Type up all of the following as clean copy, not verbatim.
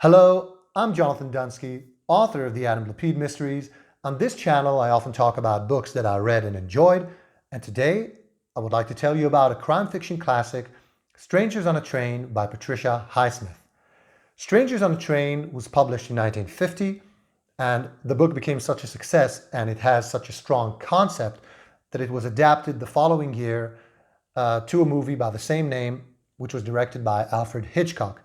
Hello, I'm Jonathan Dunksy, author of the Adam Lapid Mysteries. On this channel, I often talk about books that I read and enjoyed, and today I would like to tell you about a crime fiction classic, Strangers on a Train by Patricia Highsmith. Strangers on a Train was published in 1950, and the book became such a success and it has such a strong concept that it was adapted the following year to a movie by the same name, which was directed by Alfred Hitchcock.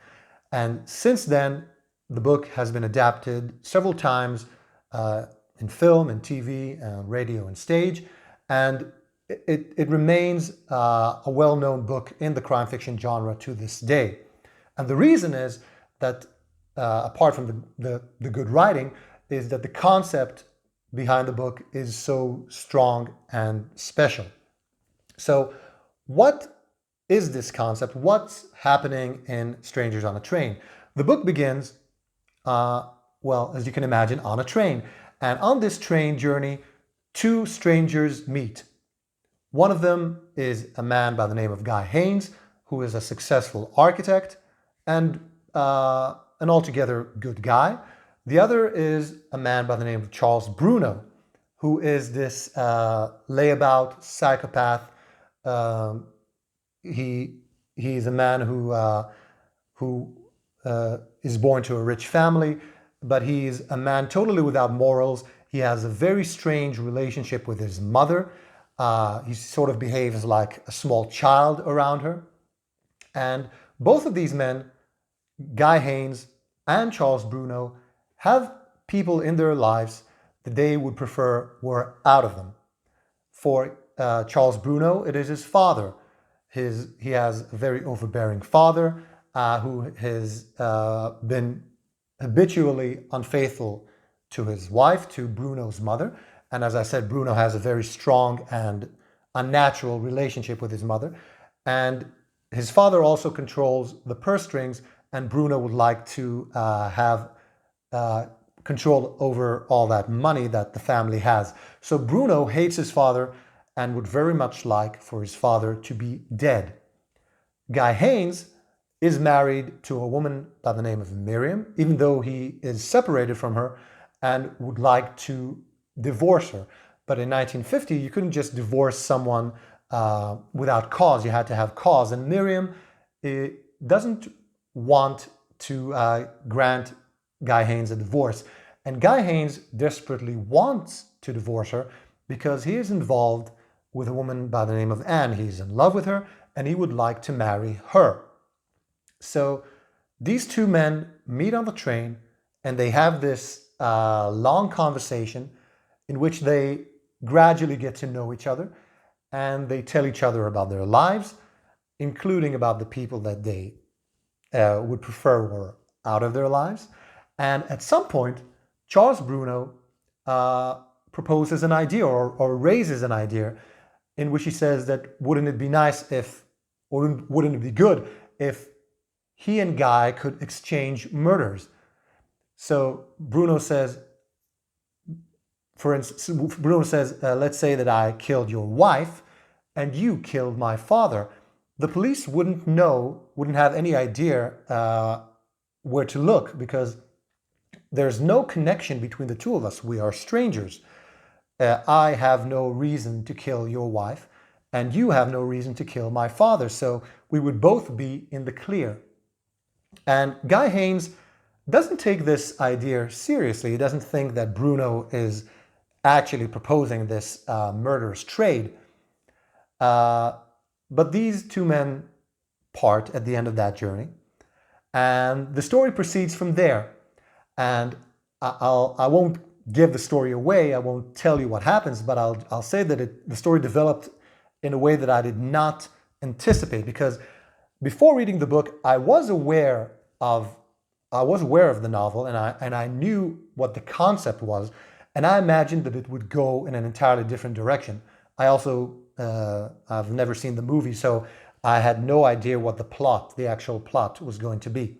And since then, the book has been adapted several times in film and TV and radio and stage, and it remains a well-known book in the crime fiction genre to this day. And the reason is that, apart from the good writing, is that the concept behind the book is so strong and special. So what is this concept? What's happening in Strangers on a Train? The book begins, well, as you can imagine, on a train. And on this train journey, two strangers meet. One of them is a man by the name of Guy Haynes, who is a successful architect and an altogether good guy. The other is a man by the name of Charles Bruno, who is this layabout psychopath. He's a man who is born to a rich family, but he's a man totally without morals. He has a very strange relationship with his mother. He sort of behaves like a small child around her. And both of these men, Guy Haynes and Charles Bruno, have people in their lives that they would prefer were out of them. For Charles Bruno, it is his father. He has a very overbearing father who has been habitually unfaithful to his wife, to Bruno's mother. And as I said, Bruno has a very strong and unnatural relationship with his mother. And his father also controls the purse strings, and Bruno would like to have control over all that money that the family has. So Bruno hates his father and would very much like for his father to be dead. Guy Haynes is married to a woman by the name of Miriam, even though he is separated from her and would like to divorce her. But in 1950, you couldn't just divorce someone without cause. You had to have cause. And Miriam doesn't want to grant Guy Haynes a divorce. And Guy Haynes desperately wants to divorce her because he is involved with a woman by the name of Anne. He's in love with her and he would like to marry her. So these two men meet on the train and they have this long conversation in which they gradually get to know each other, and they tell each other about their lives, including about the people that they would prefer were out of their lives. And at some point, Charles Bruno proposes an idea or raises an idea in which he says that wouldn't it be nice if, or wouldn't it be good if he and Guy could exchange murders? So Bruno says, for instance, let's say that I killed your wife and you killed my father. The police wouldn't have any idea where to look because there's no connection between the two of us. We are strangers. I have no reason to kill your wife and you have no reason to kill my father. So we would both be in the clear. And Guy Haynes doesn't take this idea seriously. He doesn't think that Bruno is actually proposing this murderous trade. But these two men part at the end of that journey. And the story proceeds from there. And I won't give the story away. I won't tell you what happens, but I'll say that the story developed in a way that I did not anticipate, because before reading the book, I was aware of the novel and I knew what the concept was, and I imagined that it would go in an entirely different direction. I also I've never seen the movie, so I had no idea what the actual plot was going to be.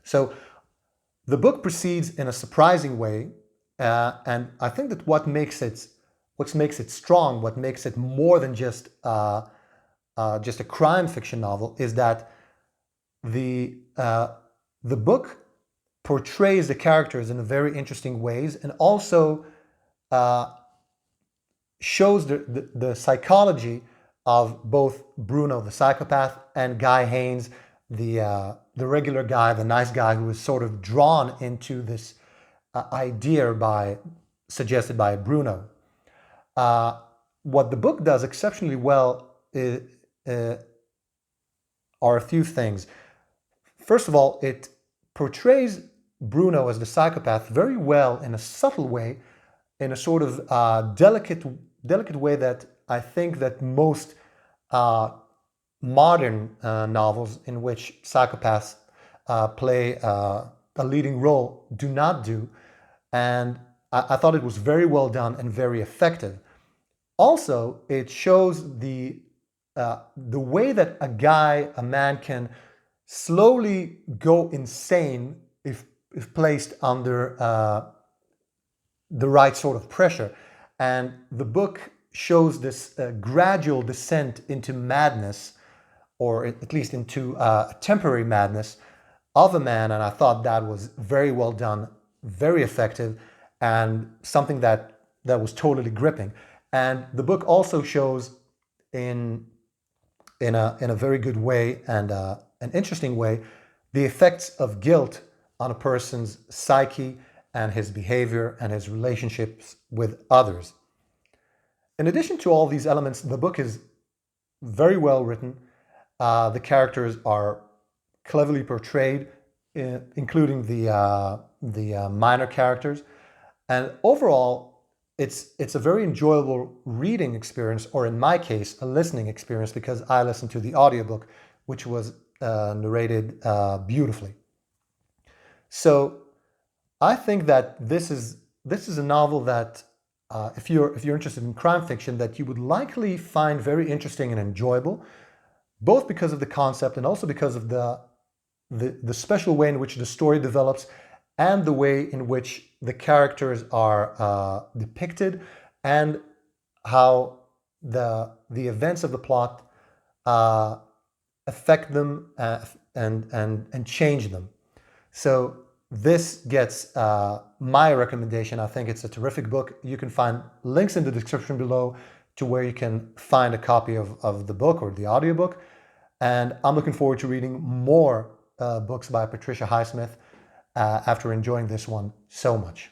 So the book proceeds in a surprising way, and I think that what makes it strong, what makes it more than just a crime fiction novel, is that the book portrays the characters in very interesting ways, and also shows the psychology of both Bruno, the psychopath, and Guy Haynes, the regular guy, the nice guy, who is sort of drawn into this idea suggested by Bruno. What the book does exceptionally well are a few things. First of all, it portrays Bruno as the psychopath very well in a subtle way, in a sort of delicate way that I think that most modern novels in which psychopaths play a leading role do not do. And I thought it was very well done and very effective. Also, it shows the way that a man can slowly go insane if placed under the right sort of pressure. And the book shows this gradual descent into madness, or at least into temporary madness of a man. And I thought that was very well done, very effective, and something that was totally gripping. And the book also shows in a very good way and an interesting way the effects of guilt on a person's psyche and his behavior and his relationships with others. In addition to all these elements, the book is very well written. The characters are cleverly portrayed, including the minor characters. And overall, it's a very enjoyable reading experience, or in my case, a listening experience, because I listened to the audiobook, which was narrated beautifully. So I think that this is a novel that if you're interested in crime fiction, that you would likely find very interesting and enjoyable, both because of the concept and also because of the special way in which the story develops and the way in which the characters are depicted, and how the events of the plot affect them and change them. So this gets my recommendation. I think it's a terrific book. You can find links in the description below to where you can find a copy of the book or the audiobook. And I'm looking forward to reading more books by Patricia Highsmith after enjoying this one so much.